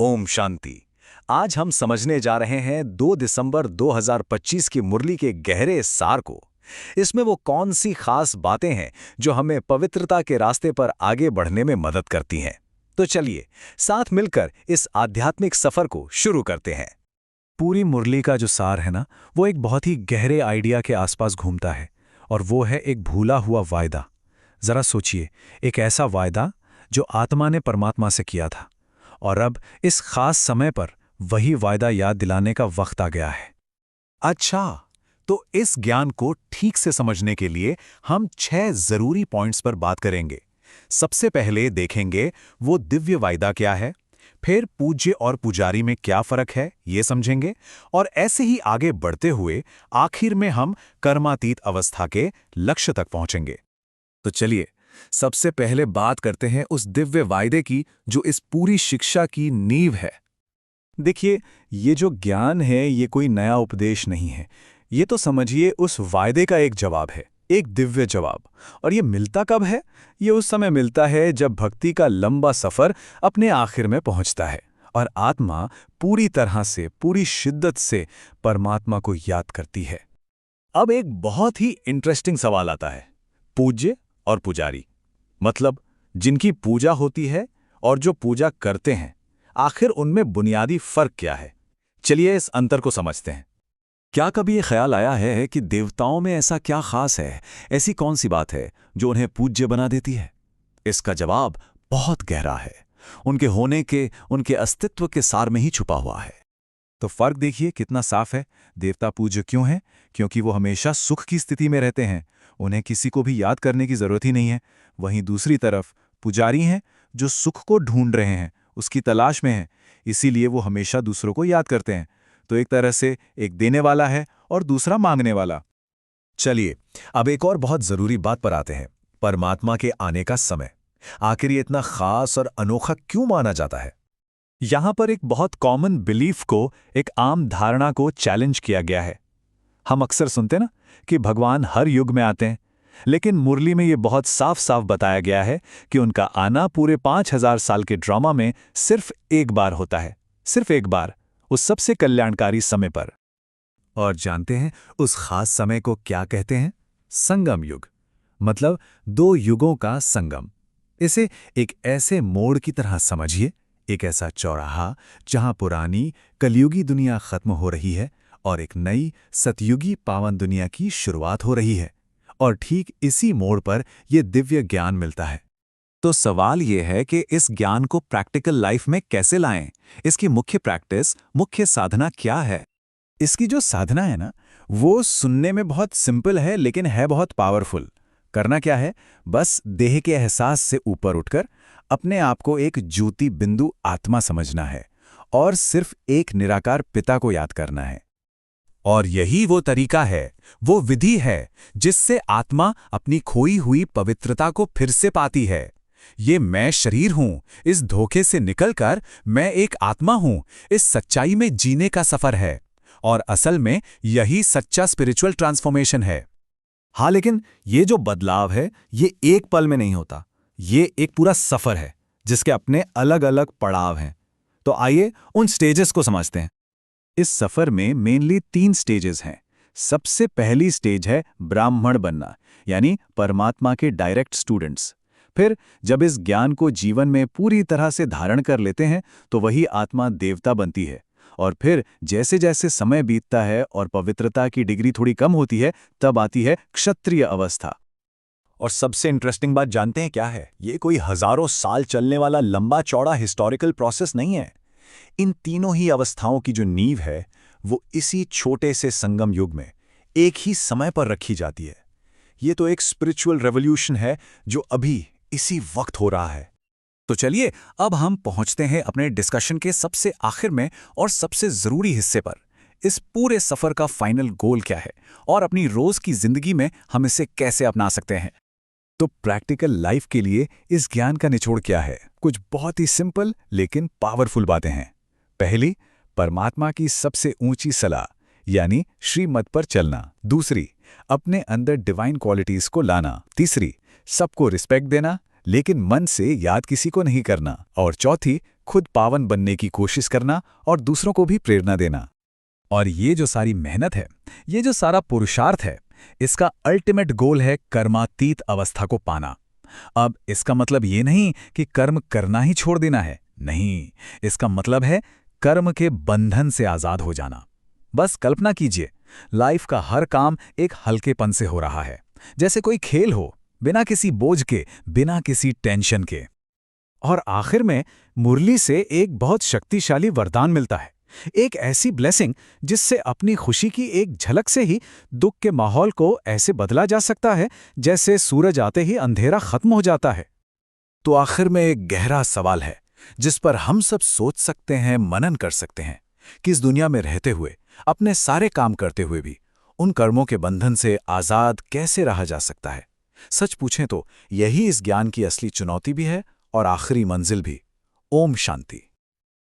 ओम शांति। आज हम समझने जा रहे हैं 2 दिसंबर 2025 की मुरली के गहरे सार को। इसमें वो कौन सी खास बातें हैं जो हमें पवित्रता के रास्ते पर आगे बढ़ने में मदद करती हैं। तो चलिए साथ मिलकर इस आध्यात्मिक सफर को शुरू करते हैं। पूरी मुरली का जो सार है ना, वो एक बहुत ही गहरे आइडिया के आसपास घूमता है, और वो है एक भूला हुआ वायदा। जरा सोचिए, एक ऐसा वायदा जो आत्मा ने परमात्मा से किया था, और अब इस खास समय पर वही वायदा याद दिलाने का वक्त आ गया है। अच्छा, तो इस ज्ञान को ठीक से समझने के लिए हम 6 जरूरी पॉइंट्स पर बात करेंगे। सबसे पहले देखेंगे वो दिव्य वायदा क्या है, फिर पूज्य और पुजारी में क्या फर्क है ये समझेंगे, और ऐसे ही आगे बढ़ते हुए आखिर में हम कर्मातीत अवस्था के लक्ष्य तक पहुंचेंगे। तो चलिए सबसे पहले बात करते हैं उस दिव्य वायदे की जो इस पूरी शिक्षा की नींव है। देखिए, ये जो ज्ञान है ये कोई नया उपदेश नहीं है। ये तो समझिए उस वायदे का एक जवाब है, एक दिव्य जवाब। और ये मिलता कब है? ये उस समय मिलता है जब भक्ति का लंबा सफर अपने आखिर में पहुंचता है और आत्मा पूरी तरह से, पूरी शिद्दत से परमात्मा को याद करती है। अब एक बहुत ही इंटरेस्टिंग सवाल आता है, पूज्य और पुजारी, मतलब जिनकी पूजा होती है और जो पूजा करते हैं, आखिर उनमें बुनियादी फर्क क्या है? चलिए इस अंतर को समझते हैं। क्या कभी ये ख्याल आया है कि देवताओं में ऐसा क्या खास है, ऐसी कौन सी बात है जो उन्हें पूज्य बना देती है? इसका जवाब बहुत गहरा है, उनके होने के, उनके अस्तित्व के सार में ही छुपा हुआ है। तो फर्क देखिए कितना साफ है। देवता पूज्य क्यों हैं? क्योंकि वो हमेशा सुख की स्थिति में रहते हैं, उन्हें किसी को भी याद करने की जरूरत ही नहीं है। वहीं दूसरी तरफ पुजारी हैं जो सुख को ढूंढ रहे हैं, उसकी तलाश में हैं, इसीलिए वो हमेशा दूसरों को याद करते हैं। तो एक तरह से एक देने वाला है और दूसरा मांगने वाला। चलिए अब एक और बहुत जरूरी बात पर आते हैं, परमात्मा के आने का समय। आखिर ये इतना खास और अनोखा क्यों माना जाता है? यहां पर एक बहुत कॉमन बिलीफ को, एक आम धारणा को चैलेंज किया गया है। हम अक्सर सुनते ना कि भगवान हर युग में आते हैं, लेकिन मुरली में ये बहुत साफ साफ बताया गया है कि उनका आना पूरे 5000 साल के ड्रामा में सिर्फ एक बार होता है, सिर्फ एक बार, उस सबसे कल्याणकारी समय पर। और जानते हैं उस खास समय को क्या कहते हैं? संगम युग, मतलब 2 युगों का संगम। इसे एक ऐसे मोड़ की तरह समझिए, एक ऐसा चौराहा जहां पुरानी कलयुगी दुनिया खत्म हो रही है और एक नई सतयुगी पावन दुनिया की शुरुआत हो रही है। और ठीक इसी मोड़ पर यह दिव्य ज्ञान मिलता है। तो सवाल यह है कि इस ज्ञान को प्रैक्टिकल लाइफ में कैसे लाएं? इसकी मुख्य प्रैक्टिस, मुख्य साधना क्या है? इसकी जो साधना है ना, वो सुनने में बहुत सिंपल है लेकिन है बहुत पावरफुल। करना क्या है? बस देह के एहसास से ऊपर उठकर अपने आप को एक ज्योति बिंदु आत्मा समझना है और सिर्फ एक निराकार पिता को याद करना है। और यही वो तरीका है, वो विधि है जिससे आत्मा अपनी खोई हुई पवित्रता को फिर से पाती है। ये मैं शरीर हूं, इस धोखे से निकलकर मैं एक आत्मा हूं, इस सच्चाई में जीने का सफर है। और असल में यही सच्चा स्पिरिचुअल ट्रांसफॉर्मेशन है। हाँ, लेकिन ये जो बदलाव है ये एक पल में नहीं होता। ये एक पूरा सफर है जिसके अपने अलग अलग पड़ाव हैं। तो आइए उन स्टेजेस को समझते हैं। इस सफर में मेनली 3 स्टेजेस हैं। सबसे पहली स्टेज है ब्राह्मण बनना, यानी परमात्मा के डायरेक्ट स्टूडेंट्स। फिर जब इस ज्ञान को जीवन में पूरी तरह से धारण कर लेते हैं तो वही आत्मा देवता बनती है। और फिर जैसे जैसे समय बीतता है और पवित्रता की डिग्री थोड़ी कम होती है, तब आती है क्षत्रिय अवस्था। और सबसे इंटरेस्टिंग बात जानते हैं क्या है? ये कोई हजारों साल चलने वाला लंबा चौड़ा हिस्टोरिकल प्रोसेस नहीं है। इन तीनों ही अवस्थाओं की जो नींव है वो इसी छोटे से संगम युग में एक ही समय पर रखी जाती है। ये तो एक स्पिरिचुअल रेवोल्यूशन है जो अभी इसी वक्त हो रहा है। तो चलिए अब हम पहुंचते हैं अपने डिस्कशन के सबसे आखिर में और सबसे जरूरी हिस्से पर। इस पूरे सफर का फाइनल गोल क्या है और अपनी रोज की जिंदगी में हम इसे कैसे अपना सकते हैं? तो प्रैक्टिकल लाइफ के लिए इस ज्ञान का निचोड़ क्या है? कुछ बहुत ही सिंपल लेकिन पावरफुल बातें हैं। पहली, परमात्मा की सबसे ऊंची सलाह यानी श्रीमत पर चलना। दूसरी, अपने अंदर डिवाइन क्वालिटीज को लाना। तीसरी, सबको रिस्पेक्ट देना लेकिन मन से याद किसी को नहीं करना। और चौथी, खुद पावन बनने की कोशिश करना और दूसरों को भी प्रेरणा देना। और ये जो सारी मेहनत है, ये जो सारा पुरुषार्थ है, इसका अल्टीमेट गोल है कर्मातीत अवस्था को पाना। अब इसका मतलब ये नहीं कि कर्म करना ही छोड़ देना है, नहीं, इसका मतलब है कर्म के बंधन से आजाद हो जाना। बस कल्पना कीजिए, लाइफ का हर काम एक हल्केपन से हो रहा है, जैसे कोई खेल हो, बिना किसी बोझ के, बिना किसी टेंशन के। और आखिर में मुरली से एक बहुत शक्तिशाली वरदान मिलता है, एक ऐसी ब्लेसिंग जिससे अपनी खुशी की एक झलक से ही दुख के माहौल को ऐसे बदला जा सकता है जैसे सूरज आते ही अंधेरा खत्म हो जाता है। तो आखिर में एक गहरा सवाल है जिस पर हम सब सोच सकते हैं, मनन कर सकते हैं कि इस दुनिया में रहते हुए, अपने सारे काम करते हुए भी उन कर्मों के बंधन से आजाद कैसे रहा जा सकता है। सच पूछें तो यही इस ज्ञान की असली चुनौती भी है और आखिरी मंजिल भी। ओम शांति।